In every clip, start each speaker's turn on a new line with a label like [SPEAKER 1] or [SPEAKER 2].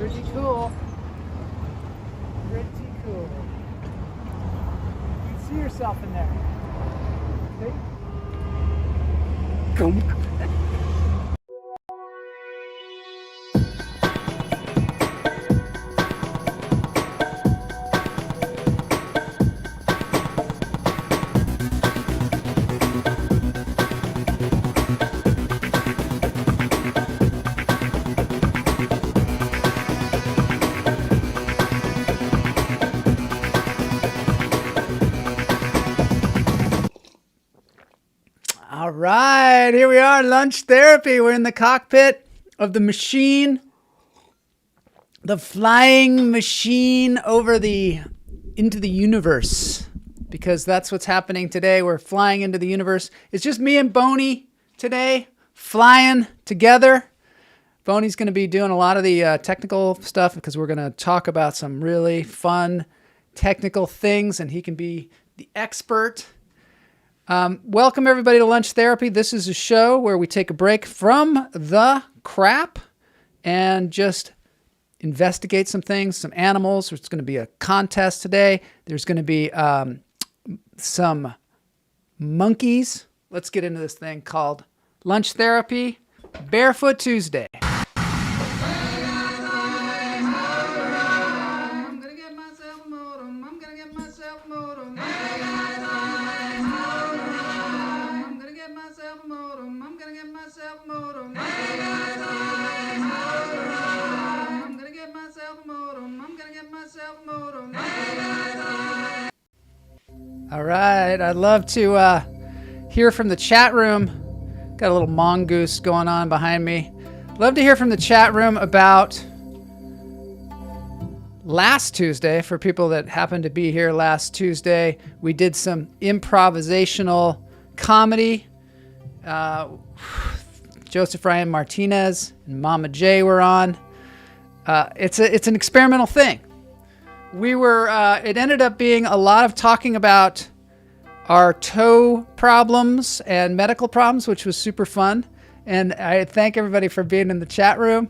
[SPEAKER 1] Pretty cool. Pretty cool. You can see yourself in there. See? Come. All right, here we are, lunch therapy. We're in the cockpit of the machine, the flying machine into the universe, because that's what's happening today. We're flying into the universe. It's just me and Boney today, flying together. Boney's going to be doing a lot of the technical stuff because we're going to talk about some really fun technical things, and he can be the expert. Welcome everybody to Lunch Therapy. This is a show where we take a break from the crap and just investigate some things, some animals. There's going to be a contest today. There's going to be some monkeys. Let's get into this thing called Lunch Therapy Barefoot Tuesday. All right, I'd love to hear from the chat room. Got a little mongoose going on behind me. Love to hear from the chat room about last Tuesday. For people that happened to be here last Tuesday, we did some improvisational comedy. Joseph Ryan Martinez and Mama J were on. It's an experimental thing. It ended up being a lot of talking about our toe problems and medical problems, which was super fun. And I thank everybody for being in the chat room.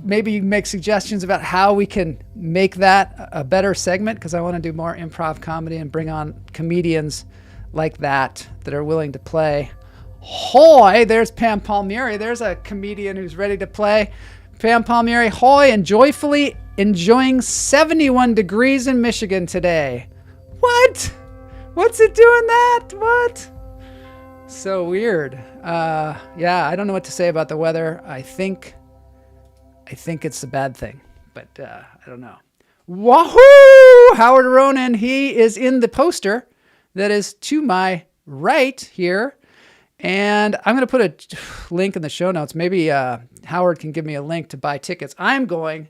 [SPEAKER 1] Maybe you make suggestions about how we can make that a better segment, because I want to do more improv comedy and bring on comedians like that are willing to play. Hoy, there's Pam Palmieri. There's a comedian who's ready to play. Pam Palmieri, hoy, and joyfully enjoying 71 degrees in Michigan today. What? What's it doing that? What? So weird. Yeah, I don't know what to say about the weather. I think it's a bad thing, but I don't know. Wahoo! Howard Ronan, he is in the poster that is to my right here. And I'm going to put a link in the show notes. Maybe Howard can give me a link to buy tickets. I'm going.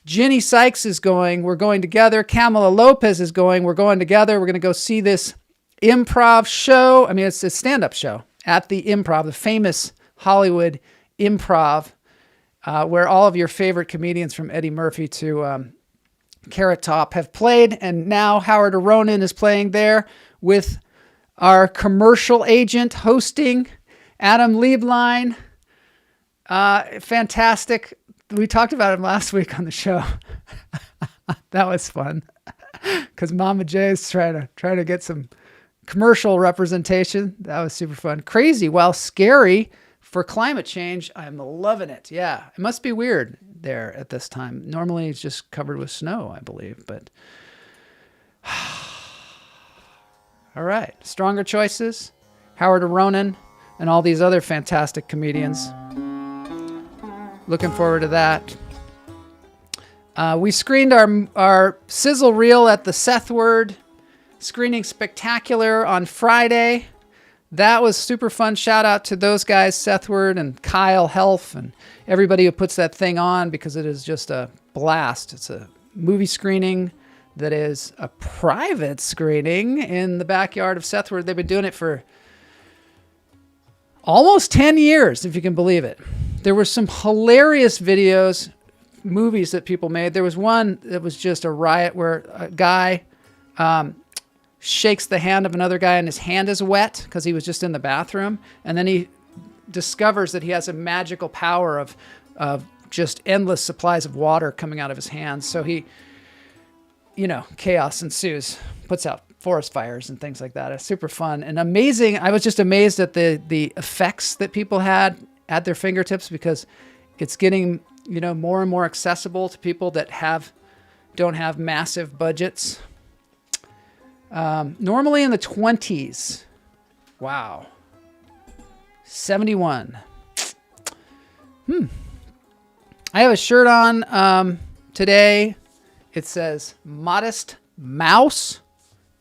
[SPEAKER 1] Ginny Sykes is going. We're going together. Camila Lopez is going. We're going together. We're going to go see this improv show. I mean, it's a stand-up show at the Improv, the famous Hollywood Improv, where all of your favorite comedians from Eddie Murphy to Carrot Top have played. And now Howard Ronan is playing there with our commercial agent hosting, Adam Lieblein. Fantastic. We talked about him last week on the show. That was fun because Mama J is trying to get some commercial representation. That was super fun. Crazy, while scary for climate change. I'm loving it. Yeah, it must be weird there at this time. Normally it's just covered with snow, I believe, but all right. Stronger Choices, Howard Ronan, and all these other fantastic comedians. Looking forward to that. We screened our sizzle reel at the Seth Word Screening Spectacular on Friday. That was super fun. Shout out to those guys, Seth Word and Kyle Helf, and everybody who puts that thing on, because it is just a blast. It's a movie screening that is a private screening in the backyard of Seth Word. They've been doing it for almost 10 years, if you can believe it. There were some hilarious movies that people made. There was one that was just a riot where a guy shakes the hand of another guy and his hand is wet because he was just in the bathroom. And then he discovers that he has a magical power of just endless supplies of water coming out of his hands. So he, chaos ensues, puts out forest fires and things like that. It's super fun and amazing. I was just amazed at the effects that people had at their fingertips, because it's getting, more and more accessible to people that don't have massive budgets. Normally in the 20s. Wow. 71. I have a shirt on today. It says Modest Mouse.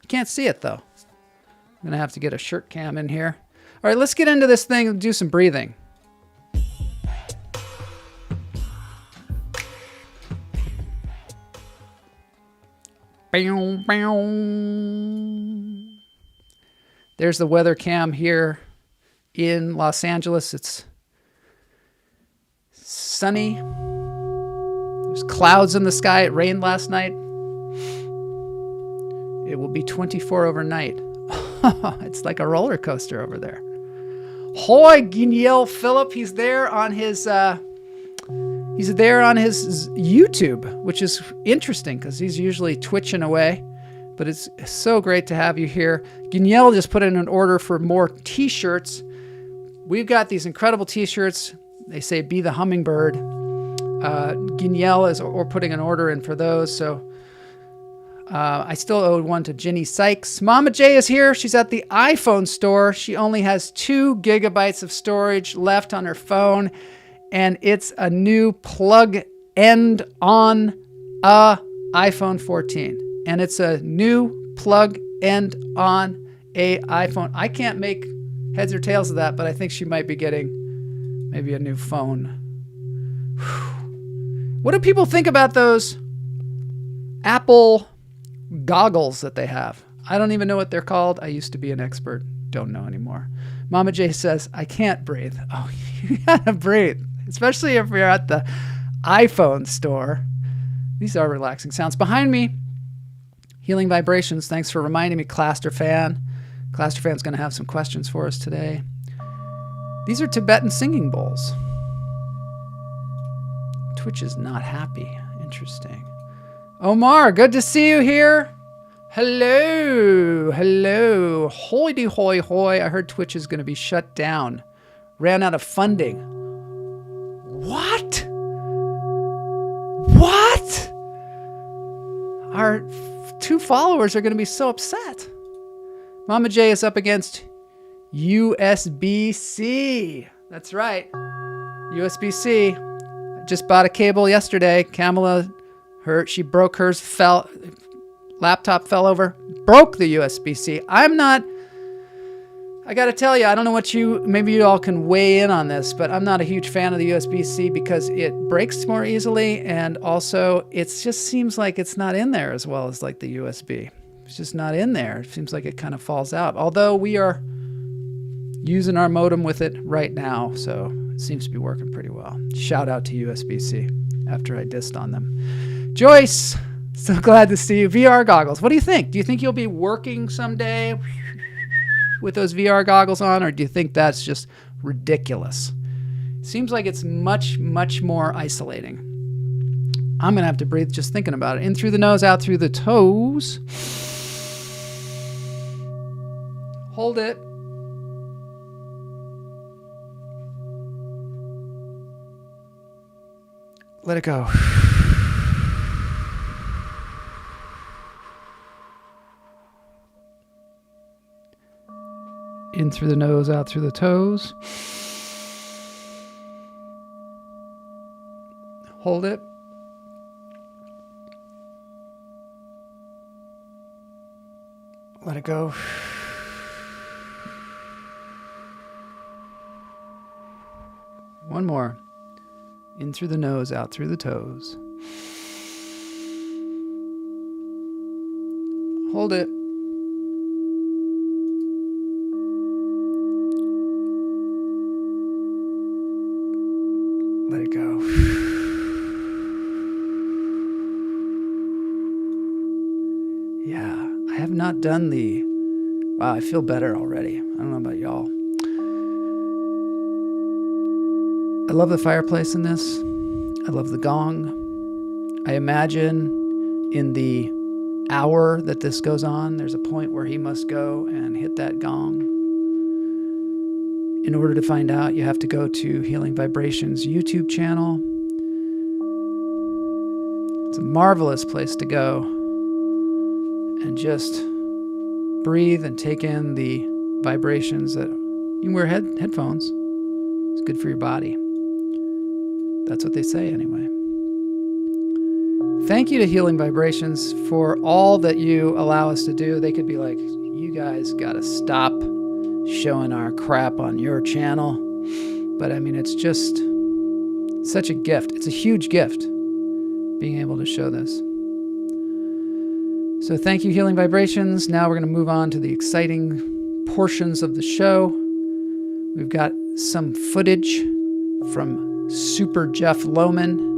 [SPEAKER 1] You can't see it though. I'm going to have to get a shirt cam in here. All right, let's get into this thing and do some breathing. There's the weather cam here in Los Angeles. It's sunny. There's clouds in the sky. It rained last night. It will be 24 overnight. It's like a roller coaster over there. Hoy, Guignel Philip. He's there on his YouTube, which is interesting because he's usually twitching away. But it's so great to have you here. Guignel just put in an order for more t-shirts. We've got these incredible t-shirts. They say "Be the Hummingbird." Guignel is putting an order in for those. So I still owe one to Ginny Sykes. Mama J is here. She's at the iPhone store. She only has 2 gigabytes of storage left on her phone. And it's a new plug end on a iPhone 14. And it's a new plug end on a iPhone. I can't make heads or tails of that, but I think she might be getting maybe a new phone. What do people think about those Apple goggles that they have? I don't even know what they're called. I used to be an expert. Don't know anymore. Mama J says, I can't breathe. Oh, you gotta breathe. Especially if you're at the iPhone store. These are relaxing sounds. Behind me, Healing Vibrations. Thanks for reminding me, Clasterfan. Clasterfan's going to have some questions for us today. These are Tibetan singing bowls. Twitch is not happy. Interesting. Omar, good to see you here. Hello. Hello. Hoity hoy hoy. I heard Twitch is going to be shut down. Ran out of funding. What? What? Our 2 followers are going to be so upset. Mama J is up against USB-C. That's right. USB-C. I just bought a cable yesterday. Kamala, she broke hers, laptop fell over, broke the USB-C. I got to tell you, I don't know maybe you all can weigh in on this, but I'm not a huge fan of the USB-C because it breaks more easily. And also it just seems like it's not in there as well as like the USB. It's just not in there. It seems like it kind of falls out. Although we are using our modem with it right now. So it seems to be working pretty well. Shout out to USB-C after I dissed on them. Joyce, so glad to see you. VR goggles. What do you think? Do you think you'll be working someday with those VR goggles on, or do you think that's just ridiculous? Seems like it's much, much more isolating. I'm going to have to breathe just thinking about it. In through the nose, out through the toes. Hold it. Let it go. In through the nose, out through the toes. Hold it. Let it go. One more. In through the nose, out through the toes. Hold it. Let it go. Yeah, I have not done wow, I feel better already. I don't know about y'all. I love the fireplace in this. I love the gong. I imagine in the hour that this goes on, there's a point where he must go and hit that gong. In order to find out, you have to go to Healing Vibrations YouTube channel. It's a marvelous place to go and just breathe and take in the vibrations that you can wear headphones. It's good for your body. That's what they say anyway. Thank you to Healing Vibrations for all that you allow us to do. They could be like, you guys got to stop showing our crap on your channel. But I mean, it's just such a gift. It's a huge gift being able to show this. So thank you, Healing Vibrations. Now we're going to move on to the exciting portions of the show. We've got some footage from Super Jeff Lowman.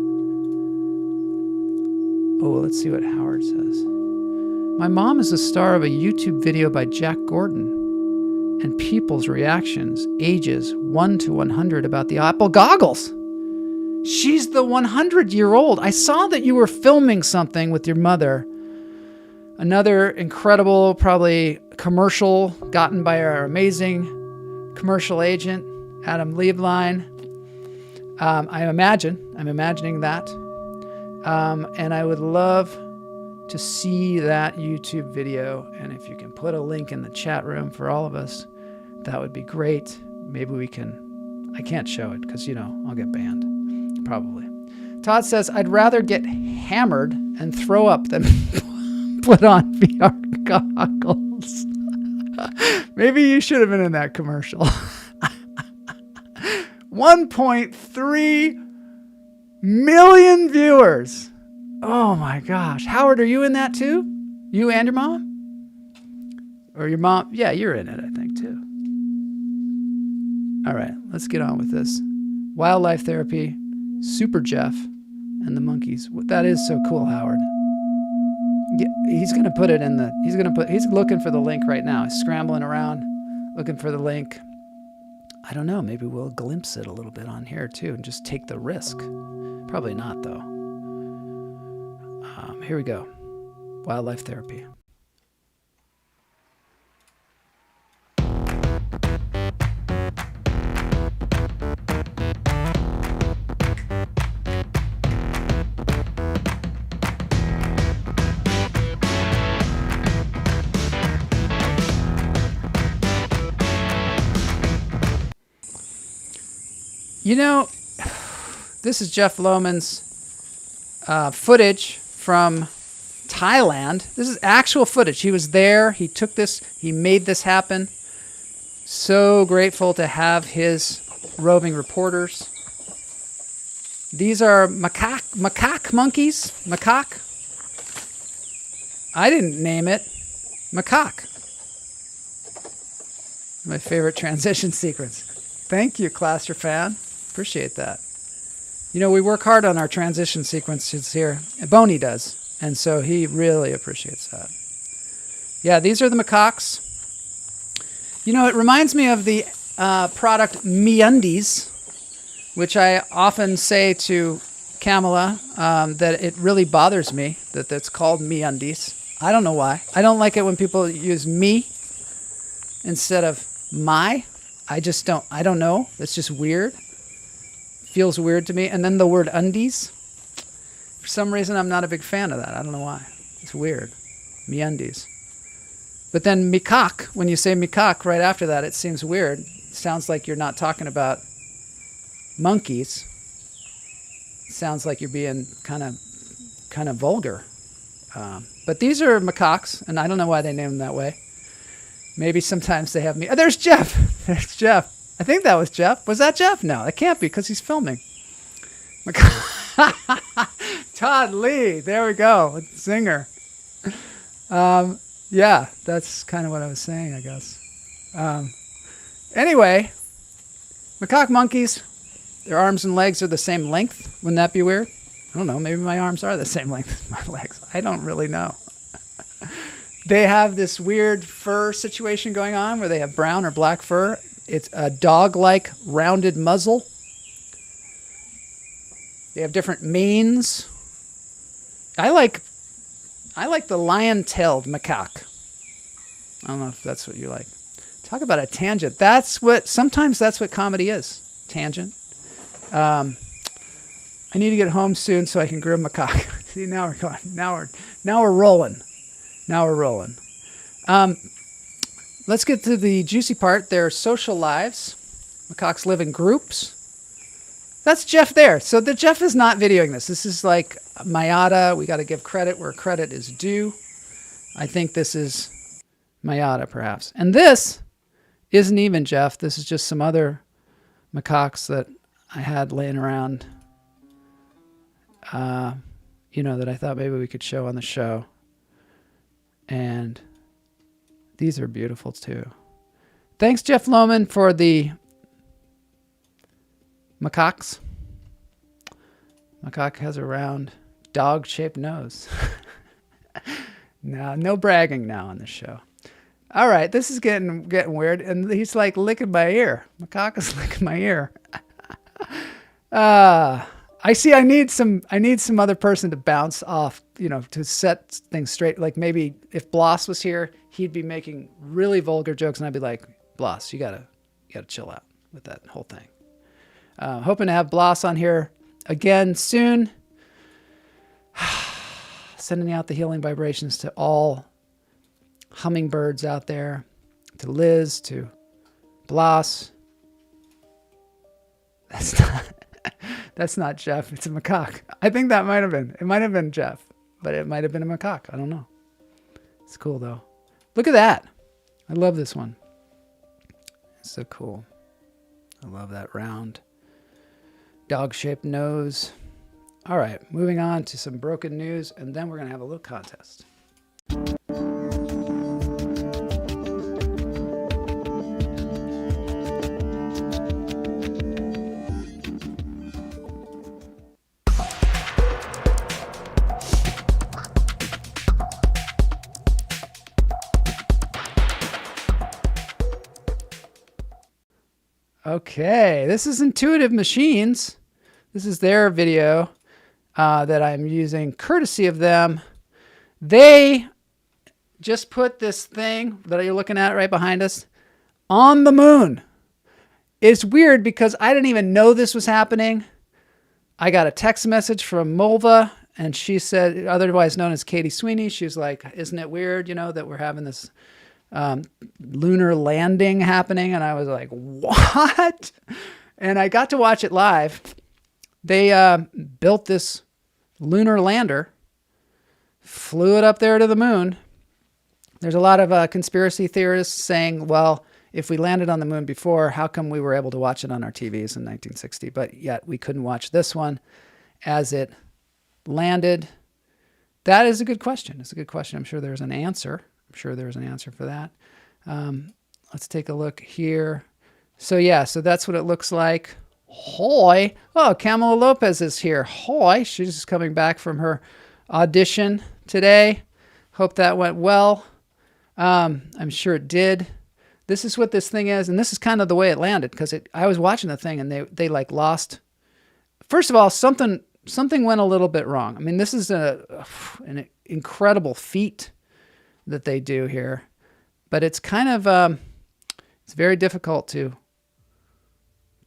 [SPEAKER 1] Oh, let's see what Howard says. My mom is the star of a YouTube video by Jack Gordon, and people's reactions, ages 1 to 100, about the Apple goggles. She's the 100-year-old. I saw that you were filming something with your mother. Another incredible, probably commercial gotten by our amazing commercial agent, Adam Lieblein. I'm imagining that. And I would love to see that YouTube video. And if you can put a link in the chat room for all of us, that would be great. Maybe we can, I can't show it because, I'll get banned. Probably. Todd says, I'd rather get hammered and throw up than put on VR goggles. Maybe you should have been in that commercial. 1.3 million viewers. Oh my gosh. Howard, are you in that too? You and your mom? Or your mom? Yeah, you're in it, I think, too. All right, let's get on with this. Wildlife Therapy, Super Jeff, and the monkeys. That is so cool, Howard. Yeah, he's going to put it in the, he's looking for the link right now. He's scrambling around, looking for the link. I don't know, maybe we'll glimpse it a little bit on here too and just take the risk. Probably not though. Here we go. Wildlife Therapy. This is Jeff Lowman's footage from Thailand. This is actual footage. He was there. He took this. He made this happen. So grateful to have his roving reporters. These are macaque monkeys. Macaque. I didn't name it. Macaque. My favorite transition sequence. Thank you, Cluster fan. Appreciate that. We work hard on our transition sequences here. Boney does. And so he really appreciates that. Yeah, these are the macaques. It reminds me of the product MeUndies, which I often say to Kamala that it really bothers me that it's called MeUndies. I don't know why. I don't like it when people use me instead of my. I don't know. It's just weird. Feels weird to me. And then the word undies. For some reason, I'm not a big fan of that. I don't know why. It's weird. MeUndies. But then mikak, when you say mikak right after that, it seems weird. It sounds like you're not talking about monkeys. It sounds like you're being kind of vulgar. But these are macaques, and I don't know why they name them that way. Maybe sometimes they have me. Oh, there's Jeff. There's Jeff. I think that was Jeff. Was that Jeff? No, it can't be because he's filming. Todd Lee. There we go. Singer. Yeah, that's kind of what I was saying, I guess. Anyway, macaque monkeys, their arms and legs are the same length. Wouldn't that be weird? I don't know. Maybe my arms are the same length as my legs. I don't really know. They have this weird fur situation going on where they have brown or black fur. It's a dog-like rounded muzzle. They have different manes. I like the lion-tailed macaque. I don't know if that's what you like. Talk about a tangent. Sometimes that's what comedy is. Tangent. I need to get home soon so I can groom macaque. See, now we're going. Now we're rolling. Let's get to the juicy part. Their social lives. Macaques live in groups. That's Jeff there. So Jeff is not videoing this. This is like Mayada. We got to give credit where credit is due. I think this is Mayada, perhaps. And this isn't even Jeff. This is just some other macaques that I had laying around, that I thought maybe we could show on the show. And these are beautiful, too. Thanks, Jeff Lowman, for the macaques. Macaque has a round, dog-shaped nose. No bragging now on this show. All right, this is getting weird, and he's like licking my ear. Macaque is licking my ear. I see. I need some other person to bounce off, to set things straight. Like maybe if Bloss was here, he'd be making really vulgar jokes, and I'd be like, Bloss, you gotta chill out with that whole thing. Hoping to have Bloss on here again soon. Sending out the healing vibrations to all hummingbirds out there, to Liz, to Bloss. That's not Jeff. It's a macaque. I think that might have been. It might have been Jeff, but it might have been a macaque. I don't know. It's cool though. Look at that. I love this one. It's so cool. I love that round dog-shaped nose. All right, moving on to some broken news, and then we're going to have a little contest. Okay, this is Intuitive Machines. This is their video that I'm using courtesy of them. They just put this thing that you're looking at right behind us on the moon. It's weird because I didn't even know this was happening. I got a text message from Mulva, and she said, otherwise known as Katie Sweeney, she was like, isn't it weird, that we're having this lunar landing happening? And I was like, what? And I got to watch it live. They built this lunar lander, flew it up there to the moon. There's a lot of conspiracy theorists saying, well, if we landed on the moon before, how come we were able to watch it on our TVs in 1960, but yet we couldn't watch this one as it landed? That is a good question. It's a good question. I'm sure there's an answer. For that. Let's take a look here. So that's what it looks like. Hoy. Oh, Kamala Lopez is here. Hoy. She's just coming back from her audition today. Hope that went well. I'm sure it did. This is what this thing is, and this is kind of the way it landed, because I was watching the thing and they like lost. First of all, something went a little bit wrong. I mean, this is an incredible feat that they do here, but it's kind of it's very difficult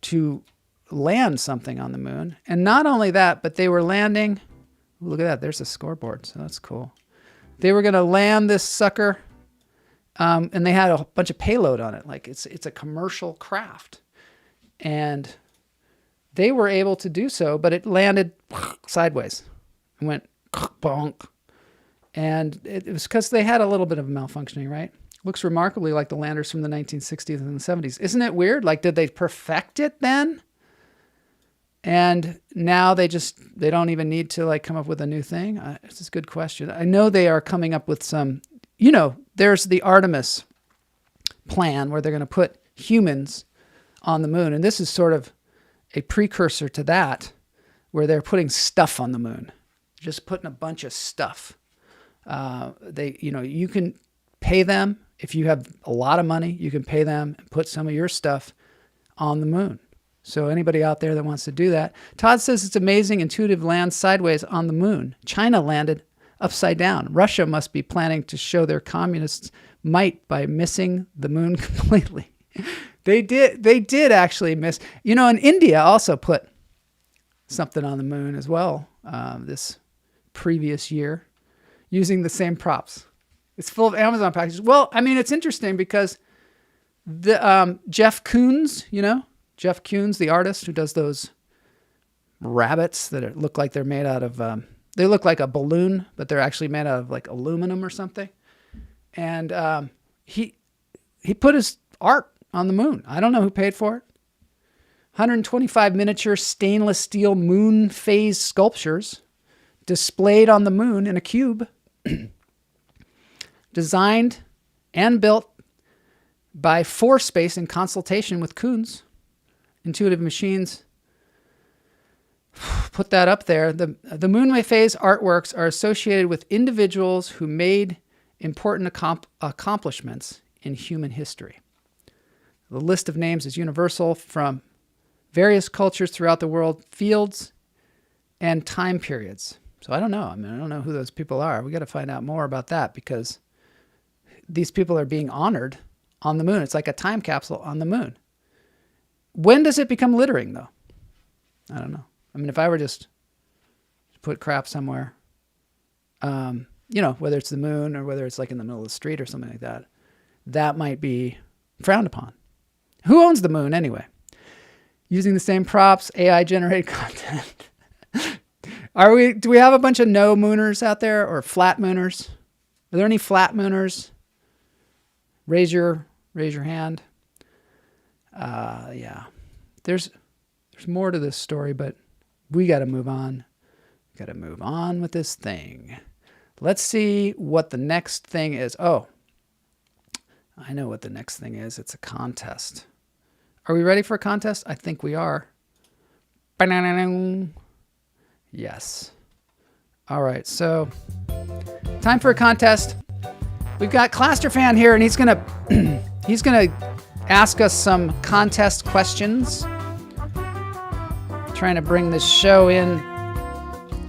[SPEAKER 1] to land something on the moon. And not only that, but they were landing. Look at that. There's a scoreboard. So that's cool. They were going to land this sucker. And they had a bunch of payload on it. Like it's a commercial craft, and they were able to do so, but it landed sideways and went bonk. And it was because they had a little bit of malfunctioning, right? Looks remarkably like the landers from the 1960s and the 70s. Isn't it weird? Like, did they perfect it then? And now they don't even need to like come up with a new thing? It's a good question. I know they are coming up with some, there's the Artemis plan where they're going to put humans on the moon. And this is sort of a precursor to that, where they're putting stuff on the moon, just putting a bunch of stuff. You can pay them if you have a lot of money. You can pay them and put some of your stuff on the moon. So anybody out there that wants to do that. Todd says it's amazing intuitive lands sideways on the moon. China landed upside down. Russia must be planning to show their communist might by missing the moon completely. They did actually miss. And India also put something on the moon as well this previous year using the same props. It's full of Amazon packages. Well, I mean, it's interesting because the Jeff Koons, Jeff Koons, the artist who does those rabbits that look like they're made out of, they look like a balloon, but they're actually made out of like aluminum or something. And he put his art on the moon. I don't know who paid for it. 125 miniature stainless steel moon phase sculptures displayed on the moon in a cube, designed and built by Forespace in consultation with Koons. Intuitive Machines put that up there. The moon phase artworks are associated with individuals who made important accomplishments in human history. The list of names is universal from various cultures throughout the world, fields, and time periods. So I don't know. I don't know who those people are. We got to find out more about that because these people are being honored on the moon. It's like a time capsule on the moon. When does it become littering, though? I don't know. If I were just to put crap somewhere, whether it's the moon or whether it's like in the middle of the street or something like that, that might be frowned upon. Who owns the moon anyway? Using the same props, AI-generated content. Do we have a bunch of no mooners out there or flat mooners? Are there any flat mooners? Raise your hand. Yeah. There's more to this story, but we got to move on. Got to move on with this thing. Let's see what the next thing is. Oh, I know what the next thing is. It's a contest. Are we ready for a contest? I think we are. Yes. All right. So time for a contest. We've got Clasterfan here, and he's gonna ask us some contest questions. Trying to bring this show in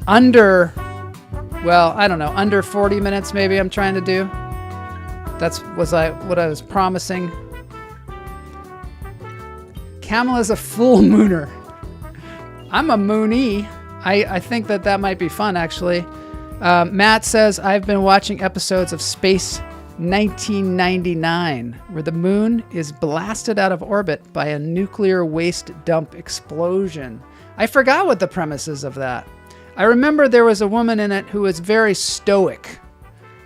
[SPEAKER 1] under 40 minutes maybe. I'm trying to do. What I was promising. Kamala's a full mooner. I'm a moonee. I think that might be fun, actually. Matt says, I've been watching episodes of Space 1999, where the moon is blasted out of orbit by a nuclear waste dump explosion. I forgot what the premise is of that. I remember there was a woman in it who was very stoic.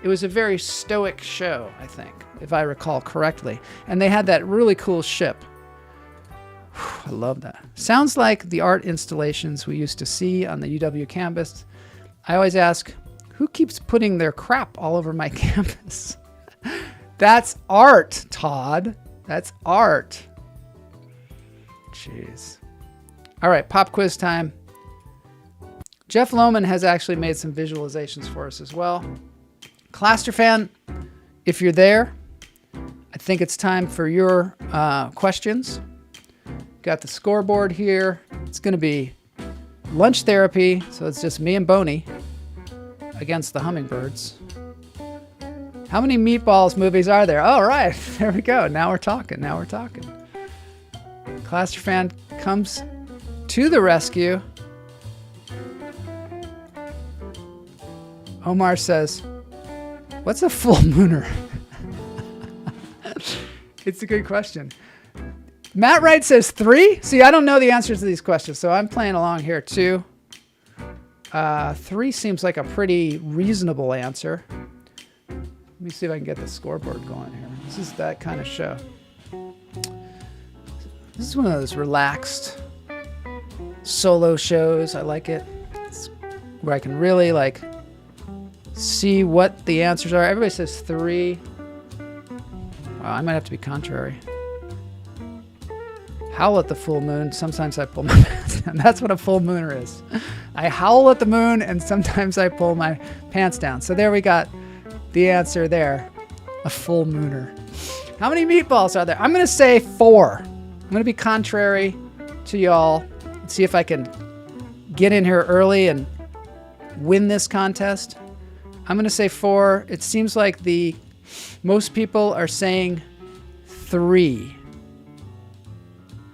[SPEAKER 1] It was a very stoic show, I think, if I recall correctly. And they had that really cool ship. I love that. Sounds like the art installations we used to see on the UW campus. I always ask, who keeps putting their crap all over my campus? That's art, Todd. That's art. Jeez. All right, pop quiz time. Jeff Lowman has actually made some visualizations for us as well. Clasterfan, if you're there, I think it's time for your questions. Got the scoreboard here. It's going to be lunch therapy, so it's just me and Boney against the hummingbirds. How many Meatballs movies are there? Oh, right. There we go. Now we're talking. Clasterfan comes to the rescue. Omar says, what's a full mooner? It's a good question. Matt Wright says 3. See, I don't know the answers to these questions, so I'm playing along here too. 3 seems like a pretty reasonable answer. Let me see if I can get the scoreboard going here. This is that kind of show. This is one of those relaxed solo shows. I like it. It's where I can really see what the answers are. Everybody says 3. Wow, I might have to be contrary. Howl at the full moon. Sometimes I pull my pants down. That's what a full mooner is. I howl at the moon and sometimes I pull my pants down. So there we got the answer there. A full mooner. How many meatballs are there? I'm going to say 4. I'm going to be contrary. to y'all and see if I can get in here early and win this contest. I'm going to say 4. It seems like most people are saying 3.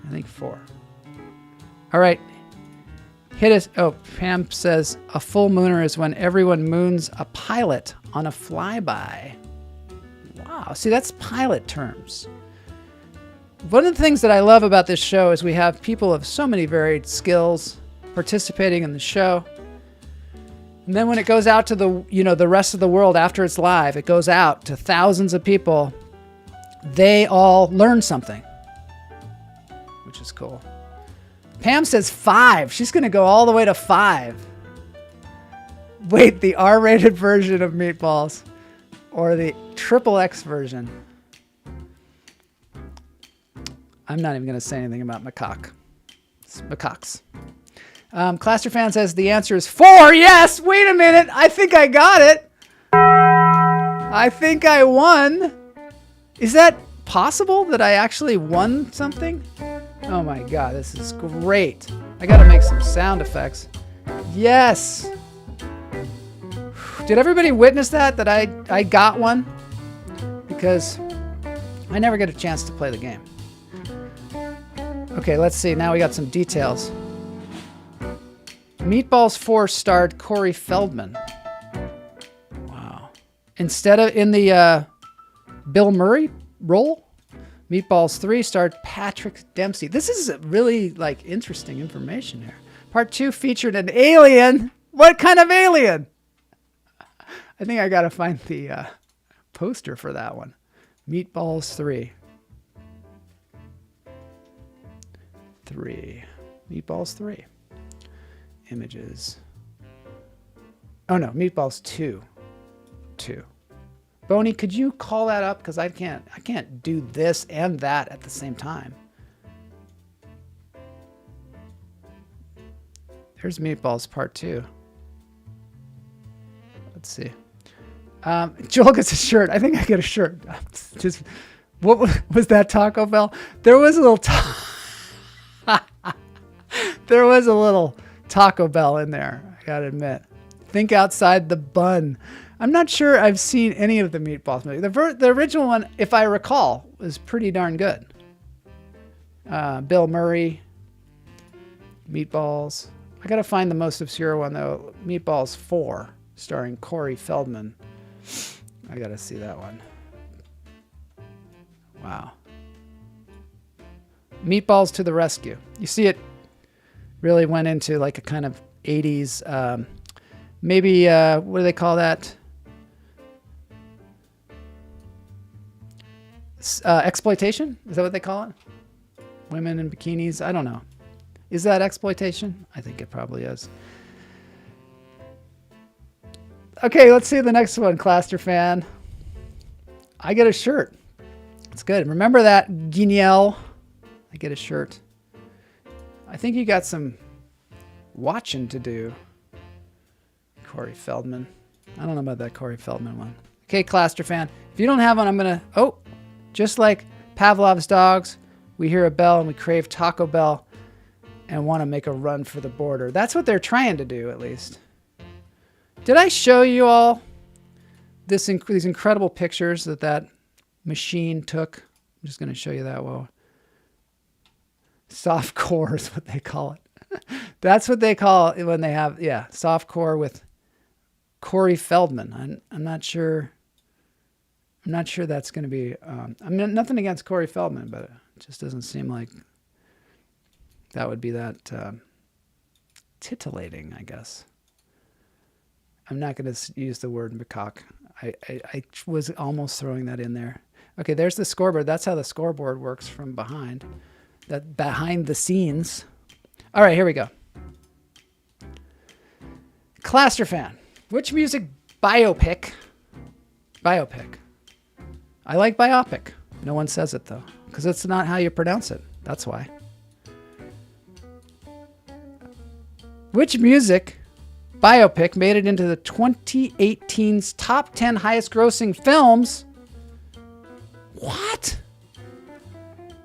[SPEAKER 1] I think 4. All right. Hit us. Oh, Pam says a full mooner is when everyone moons a pilot on a flyby. Wow. See, that's pilot terms. One of the things that I love about this show is we have people of so many varied skills participating in the show. And then when it goes out to the rest of the world after it's live, it goes out to thousands of people. They all learn something, which is cool. Pam says 5. She's going to go all the way to 5. Wait, the R-rated version of Meatballs or the XXX version? I'm not even going to say anything about macaque. It's macaques. Claster Fan says the answer is 4. Yes. Wait a minute. I think I got it. I think I won. Is that possible that I actually won something? Oh my God, this is great. I got to make some sound effects. Yes. Did everybody witness that I got one? Because I never get a chance to play the game. Okay, let's see. Now we got some details. Meatballs 4 starred Corey Feldman. Wow. Instead of in the Bill Murray role, Meatballs 3 starred Patrick Dempsey. This is really interesting information here. Part 2 featured an alien. What kind of alien? I think I got to find the poster for that one. Meatballs 3. Meatballs 3. Images. Oh no, Meatballs 2. Boney, could you call that up? Because I can't do this and that at the same time. Here's Meatballs Part 2. Let's see. Joel gets a shirt. I think I get a shirt. Just what was that, Taco Bell? There was a little there was a little Taco Bell in there, I gotta admit. Think outside the bun. I'm not sure I've seen any of the Meatballs movies. The original one, if I recall, was pretty darn good. Bill Murray, Meatballs. I gotta find the most obscure one though. Meatballs 4, starring Corey Feldman. I gotta see that one. Wow. Meatballs to the rescue. You see, it really went into like a kind of 80s, maybe, what do they call that? Exploitation? Is that what they call it? Women in bikinis? I don't know. Is that exploitation? I think it probably is. Okay, let's see the next one, Claster Fan. I get a shirt. It's good. Remember that, Guignel? I get a shirt. I think you got some watching to do, Corey Feldman. I don't know about that Corey Feldman one. Okay, Claster Fan. If you don't have one, I'm going to... Oh, just like Pavlov's dogs, we hear a bell and we crave Taco Bell and want to make a run for the border. That's what they're trying to do, at least. Did I show you all these incredible pictures that machine took? I'm just going to show you that. Whoa. Soft core is what they call it. That's what they call it when they have, soft core with Corey Feldman. I'm not sure. I'm not sure that's going to be, nothing against Corey Feldman, but it just doesn't seem like that would be that titillating, I guess. I'm not going to use the word macaque. I was almost throwing that in there. Okay, there's the scoreboard. That's how the scoreboard works from behind. That behind the scenes. All right, here we go. Claster Fan. Which music biopic? I like biopic. No one says it though, because it's not how you pronounce it. That's why. Which music biopic made it into the 2018's top 10 highest grossing films? What?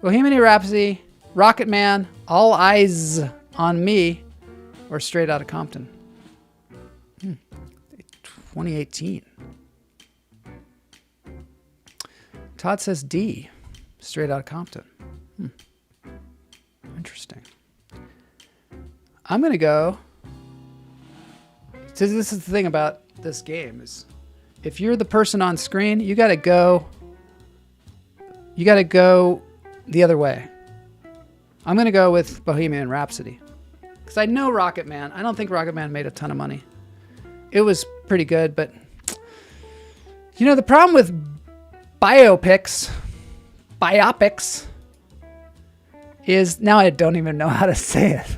[SPEAKER 1] Bohemian Rhapsody, Rocket Man, All Eyes on Me or Straight Outta Compton? 2018. Todd says D, Straight Outta Compton. Interesting. I'm going to go. So this is the thing about this game is if you're the person on screen, you got to go the other way. I'm going to go with Bohemian Rhapsody because I know Rocket Man. I don't think Rocket Man made a ton of money. It was pretty good, but you know, the problem with biopics is, now I don't even know how to say it.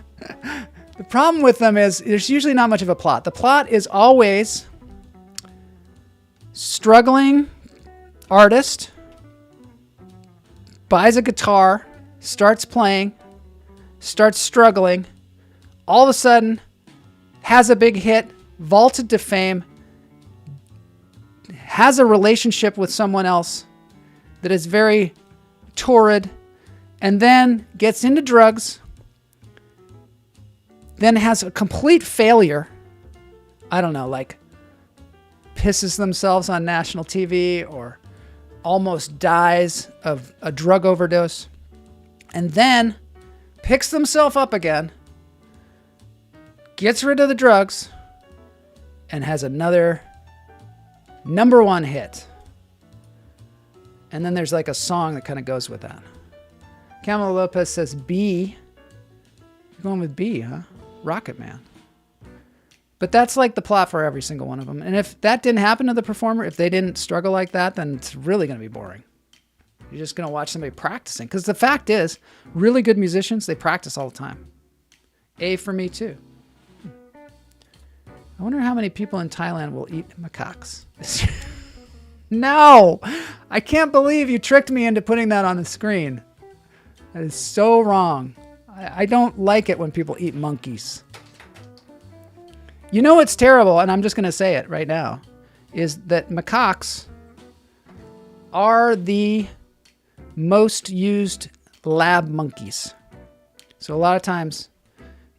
[SPEAKER 1] The problem with them is there's usually not much of a plot. The plot is always struggling artist buys a guitar, starts playing, starts struggling, all of a sudden has a big hit, vaulted to fame, has a relationship with someone else that is very torrid, and then gets into drugs, then has a complete failure. I don't know, like pisses themselves on national TV or almost dies of a drug overdose, and then picks themselves up again, gets rid of the drugs, and has another number one hit. And then there's like a song that kind of goes with that. Camila Lopez says B. You're going with B, huh? Rocket Man. But that's like the plot for every single one of them. And if that didn't happen to the performer, if they didn't struggle like that, then it's really going to be boring. You're just going to watch somebody practicing. Because the fact is, really good musicians, they practice all the time. A for me too. I wonder how many people in Thailand will eat macaques this year. No! I can't believe you tricked me into putting that on the screen. That is so wrong. I don't like it when people eat monkeys. You know what's terrible, and I'm just going to say it right now, is that macaques are the most used lab monkeys. So a lot of times,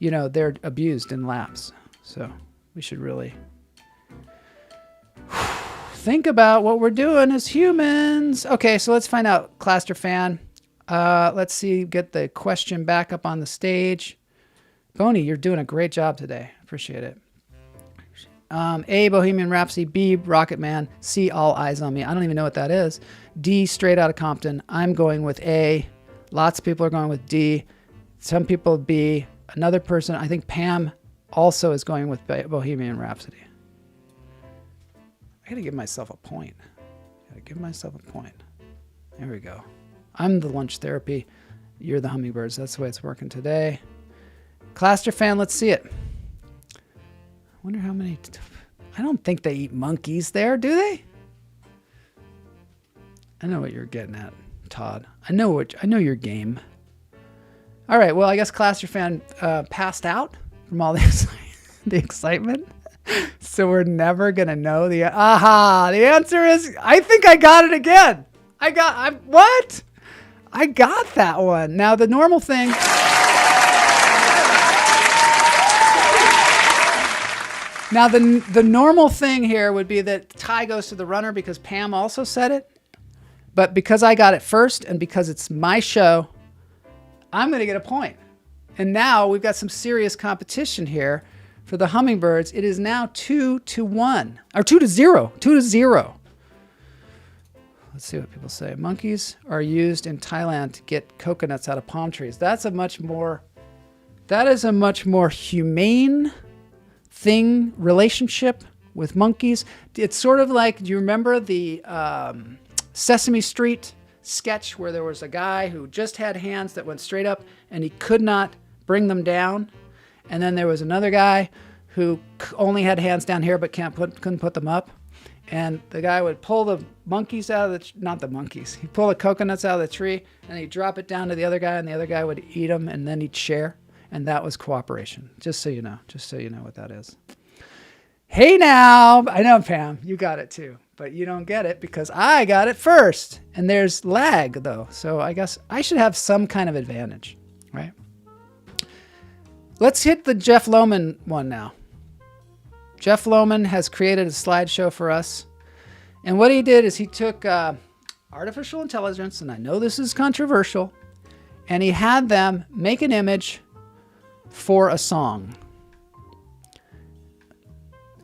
[SPEAKER 1] you know, they're abused in labs. So we should really think about what we're doing as humans. Okay, so let's find out, Claster fan. Let's see, get the question back up on the stage. Boney, you're doing a great job today. Appreciate it. A, Bohemian Rhapsody. B, Rocket Man. C, All Eyes on Me. I don't even know what that is. D, Straight Outta Compton. I'm going with A. Lots of people are going with D. Some people B. Another person, I think Pam also is going with Bohemian Rhapsody. I gotta give myself a point. There we go. I'm the lunch therapy. You're the hummingbirds. That's the way it's working today. Claster fan, let's see it. I wonder how many... I don't think they eat monkeys there, do they? I know what you're getting at, Todd. I know your game. All right, well, I guess Claster fan passed out from all the excitement. So we're never going to know the... Aha! The answer is... I think I got it again. What? I got that one. Now, the normal thing... Now, the normal thing here would be that tie goes to the runner because Pam also said it. But because I got it first and because it's my show, I'm going to get a point. And now we've got some serious competition here for the hummingbirds. It is now 2-1. Or 2-0. 2-0. Let's see what people say. Monkeys are used in Thailand to get coconuts out of palm trees. That is a much more humane relationship with monkeys. It's sort of like, do you remember the Sesame Street sketch where there was a guy who just had hands that went straight up and he could not bring them down? And then there was another guy who only had hands down here but couldn't put them up. And the guy would pull the monkeys out of he'd pull the coconuts out of the tree and he'd drop it down to the other guy and the other guy would eat them and then he'd share. And that was cooperation. Just so you know what that is. Hey now, I know Pam, you got it too, but you don't get it because I got it first. And there's lag though. So I guess I should have some kind of advantage, right? Let's hit the Jeff Lowman one now. Jeff Lowman has created a slideshow for us. And what he did is he took artificial intelligence, and I know this is controversial, and he had them make an image for a song.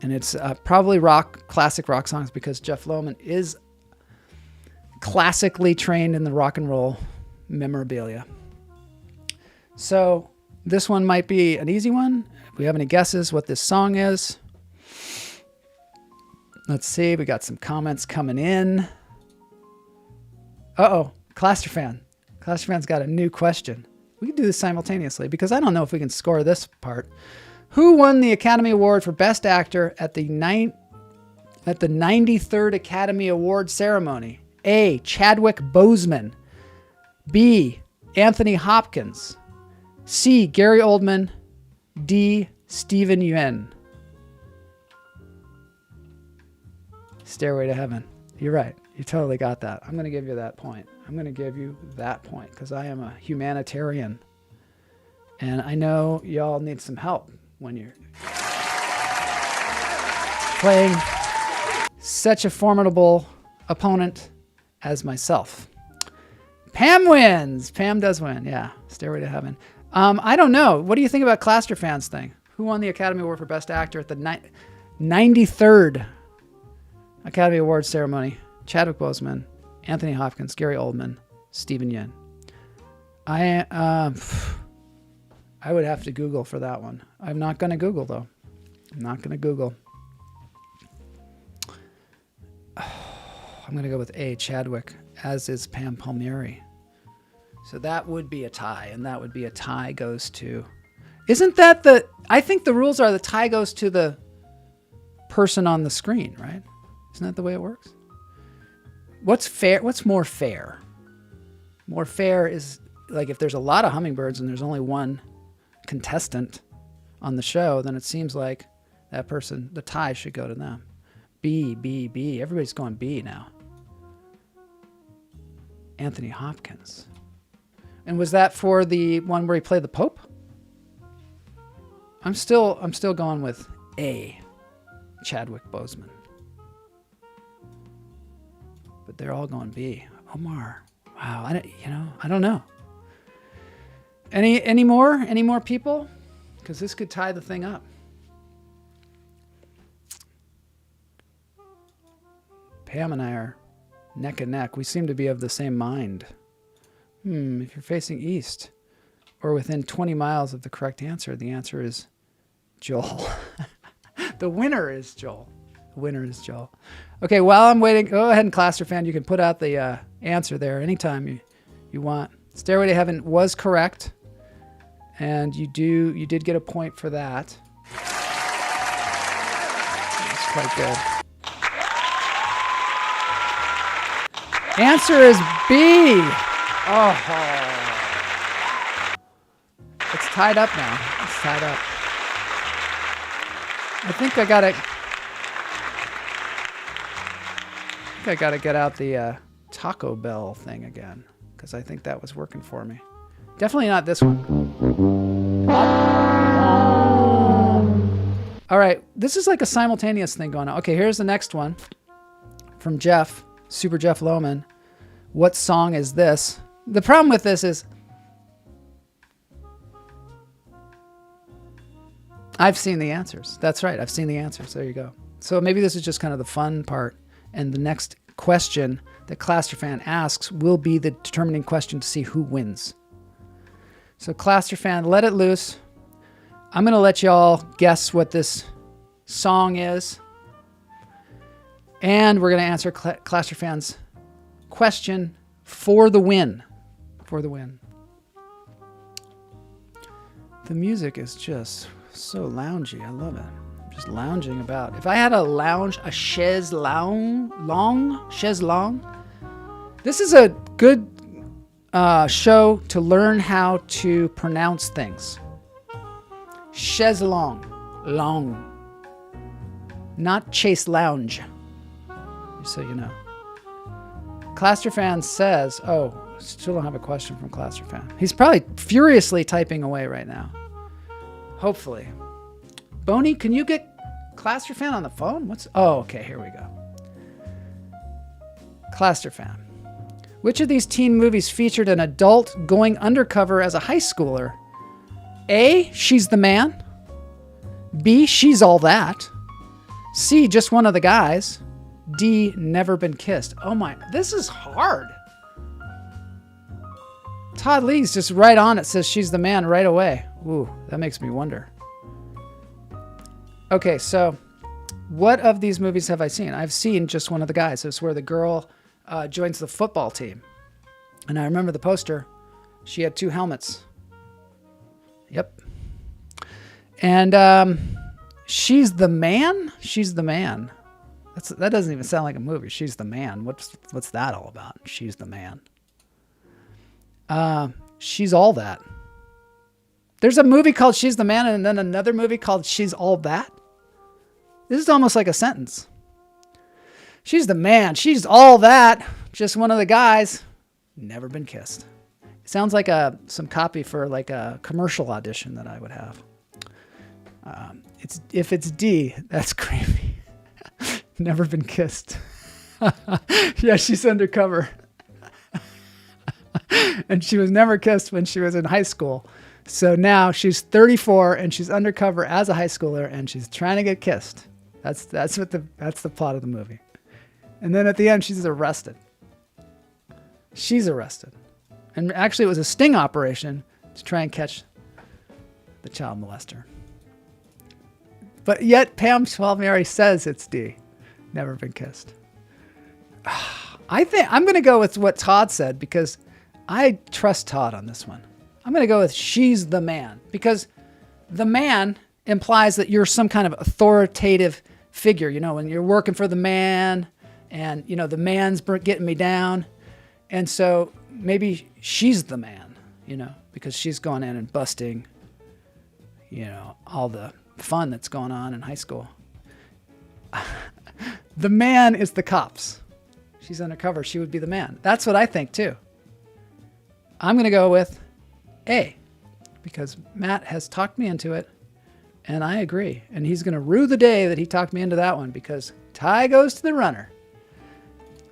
[SPEAKER 1] And it's probably classic rock songs, because Jeff Lowman is classically trained in the rock and roll memorabilia. So this one might be an easy one. If we have any guesses what this song is. Let's see. We got some comments coming in. Uh-oh. Clasterfan. Clasterfan's got a new question. We can do this simultaneously, because I don't know if we can score this part. Who won the Academy Award for Best Actor at the 93rd Academy Award ceremony? A. Chadwick Boseman. B. Anthony Hopkins. C. Gary Oldman. D. Steven Yeun. Stairway to Heaven. You're right. You totally got that. I'm going to give you that point. I'm going to give you that point because I am a humanitarian. And I know y'all need some help when you're playing such a formidable opponent as myself. Pam wins. Pam does win. Yeah. Stairway to Heaven. I don't know. What do you think about Clasterfans thing? Who won the Academy Award for Best Actor at the 93rd Academy Awards ceremony? Chadwick Boseman, Anthony Hopkins, Gary Oldman, Steven Yeun. I would have to Google for that one. I'm not going to Google, though. I'm not going to Google. I'm going to go with A, Chadwick, as is Pam Palmieri. So that would be a tie, and that would be a tie goes to... Isn't that the... I think the rules are the tie goes to the person on the screen, right? Isn't that the way it works? What's fair? What's more fair? More fair is like if there's a lot of hummingbirds and there's only one contestant on the show, then it seems like that person, the tie should go to them. B, B, B. Everybody's going B now. Anthony Hopkins. And was that for the one where he played the Pope? I'm still going with A, Chadwick Boseman. But they're all going B. Omar. Wow. I don't know. Any more people? Because this could tie the thing up. Pam and I are neck and neck. We seem to be of the same mind. If you're facing east or within 20 miles of the correct answer, the answer is Joel. The winner is Joel. The winner is Joel. Okay, while I'm waiting, go ahead and Clasterfan. You can put out the answer there anytime you want. Stairway to Heaven was correct. And you did get a point for that. That's quite good. Answer is B. Oh. It's tied up now. It's tied up. I think I gotta get out the Taco Bell thing again, because I think that was working for me. Definitely not this one. All right, this is like a simultaneous thing going on. Okay, here's the next one from Jeff, Super Jeff Lowman. What song is this? The problem with this is I've seen the answers. That's right, I've seen the answers. There you go. So maybe this is just kind of the fun part. And the next question that Clasterfan asks will be the determining question to see who wins. So Clasterfan, let it loose. I'm going to let y'all guess what this song is. And we're going to answer Clasterfan's question for the win. For the win. The music is just so loungy. I love it. Just lounging about. If I had a lounge, a chaise lounge, this is a good show to learn how to pronounce things. Chaise long, not chase lounge. Just so you know. Clasterfan says, still don't have a question from Clasterfan. He's probably furiously typing away right now. Hopefully. Boney, can you get Clasterfan on the phone? Oh, okay, here we go. Clasterfan. Which of these teen movies featured an adult going undercover as a high schooler? A, She's the Man. B, She's All That. C, Just One of the Guys. D, Never Been Kissed. Oh my, this is hard. Todd Lee's just right on it, says She's the Man right away. Ooh, that makes me wonder. Okay, so what of these movies have I seen? I've seen Just One of the Guys. It's where the girl joins the football team. And I remember the poster. She had 2 helmets. Yep. And She's the Man? She's the Man. That doesn't even sound like a movie. She's the Man. What's that all about? She's the Man. She's All That. There's a movie called She's the Man and then another movie called She's All That. This is almost like a sentence. She's the man. She's all that. Just one of the guys. Never been kissed. It sounds like some copy for like a commercial audition that I would have. If it's D, that's creepy. Never been kissed. Yeah, she's undercover. And she was never kissed when she was in high school. So now she's 34 and she's undercover as a high schooler and she's trying to get kissed. That's the plot of the movie. And then at the end, she's arrested. She's arrested. And actually, it was a sting operation to try and catch the child molester. But yet, Pam Palmieri says it's D. Never been kissed. I think I'm going to go with what Todd said because I trust Todd on this one. I'm going to go with She's the Man because the man implies that you're some kind of authoritative figure. You know, when you're working for the man and, you know, the man's getting me down. And so maybe she's the man, you know, because she's gone in and busting, you know, all the fun that's going on in high school. The man is the cops. She's undercover. She would be the man. That's what I think too. I'm going to go with A because Matt has talked me into it and I agree. And he's going to rue the day that he talked me into that one because tie goes to the runner.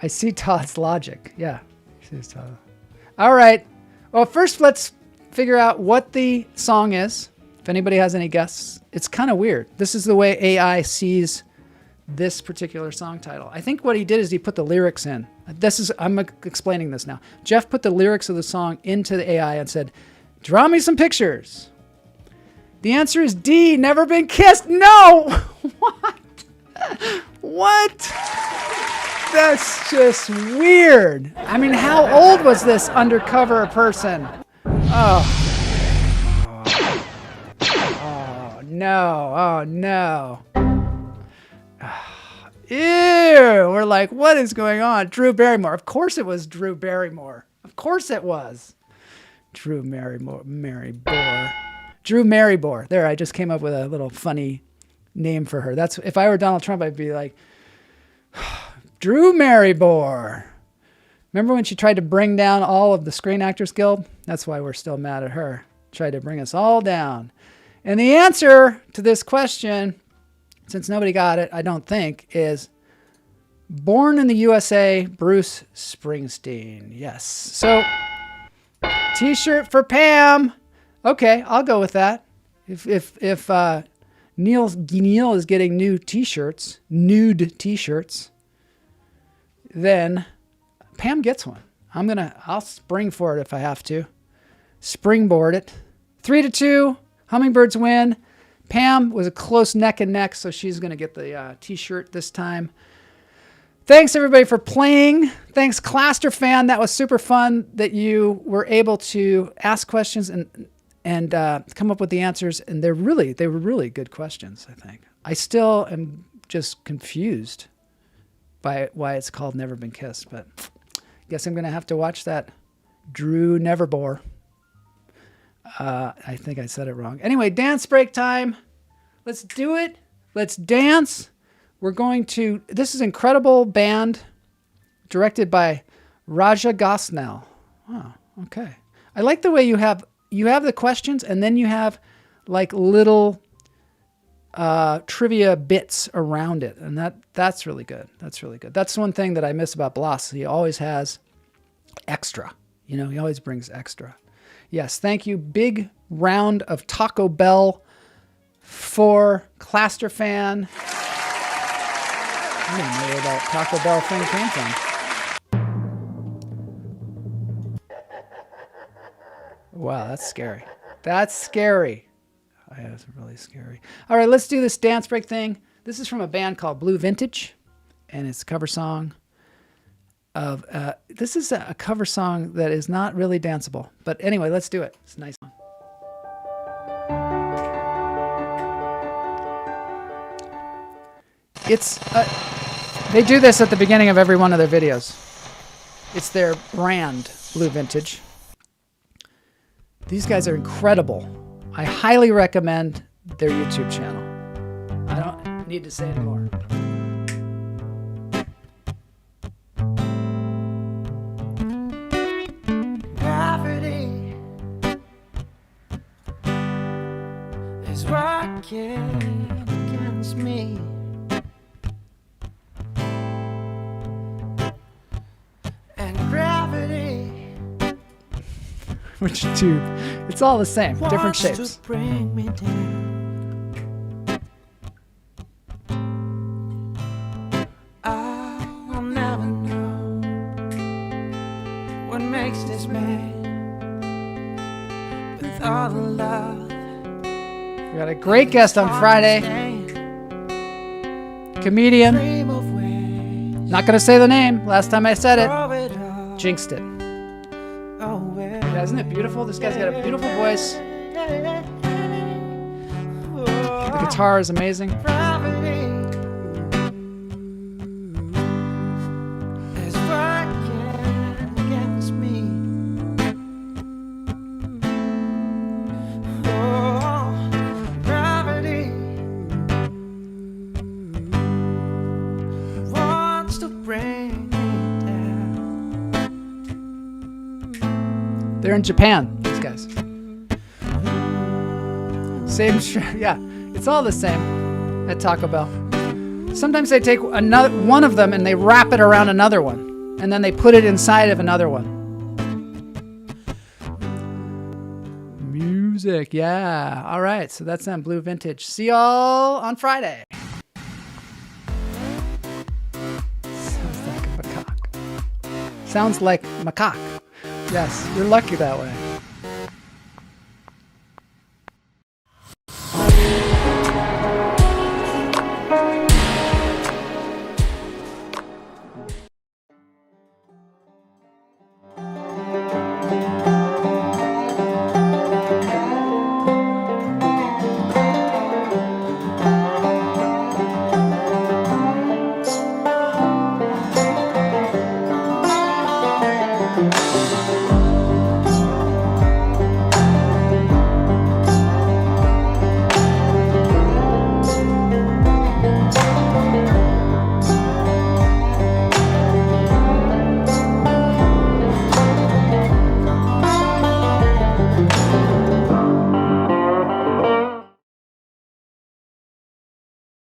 [SPEAKER 1] I see Todd's logic. Yeah. All right. Well, first let's figure out what the song is. If anybody has any guesses, it's kind of weird. This is the way AI sees this particular song title. I think what he did is he put the lyrics in. I'm explaining this now. Jeff put the lyrics of the song into the AI and said, draw me some pictures. The answer is D, Never Been Kissed. No! What? What? That's just weird. I mean, how old was this undercover person? Oh no. Oh, no. Ew. We're like, what is going on? Drew Barrymore. Of course it was Drew Barrymore. Of course it was. Drew Marybore. There, I just came up with a little funny name for her. That's if I were Donald Trump, I'd be like, Drew Marybore. Remember when she tried to bring down all of the Screen Actors Guild? That's why we're still mad at her. Tried to bring us all down. And the answer to this question, since nobody got it, I don't think, is Born in the USA, Bruce Springsteen. Yes. So, t-shirt for Pam. Okay, I'll go with that. If Neil is getting new t-shirts, nude t-shirts, then Pam gets one. I'll spring for it if I have to. Springboard it. 3-2, Hummingbirds win. Pam was a close neck and neck, so she's going to get the t-shirt this time. Thanks, everybody, for playing. Thanks, Claster fan. That was super fun that you were able to ask questions and come up with the answers. And they were really good questions, I think. I still am just confused by why it's called Never Been Kissed, but I guess I'm going to have to watch that Drew Neverbore. I think I said it wrong. Anyway, dance break time. Let's do it. Let's dance. This is incredible band directed by Raja Gosnell. Oh, okay. I like the way you have the questions and then you have like little trivia bits around it. And that's really good. That's really good. That's one thing that I miss about Blas. He always has extra. You know, he always brings extra. Yes, thank you. Big round of Taco Bell for Claster Fan. I didn't know where that Taco Bell thing came from. Wow, that's scary. That's scary. That's really scary. All right, let's do this dance break thing. This is from a band called Blue Vintage, and it's a cover song of, this is a cover song that is not really danceable. But anyway, let's do it. It's a nice song. It's, they do this at the beginning of every one of their videos. It's their brand, Blue Vintage. These guys are incredible. I highly recommend their YouTube channel. I don't need to say anymore. Gravity is working against me. And gravity, which tube? It's all the same, different shapes. Bring me down. I'll never know what makes this man with all the love. We got a great guest on Friday. Comedian. Not gonna say the name. Last time I said it, jinxed it. Yeah, isn't it beautiful? This guy's got a beautiful voice. The guitar is amazing. They're in Japan, these guys. Same, yeah, it's all the same at Taco Bell. Sometimes they take one of them and they wrap it around another one, and then they put it inside of another one. Music, yeah. All right, so that's on Blue Vintage. See y'all on Friday. Sounds like a macaque. Sounds like macaque. Yes, you're lucky that way.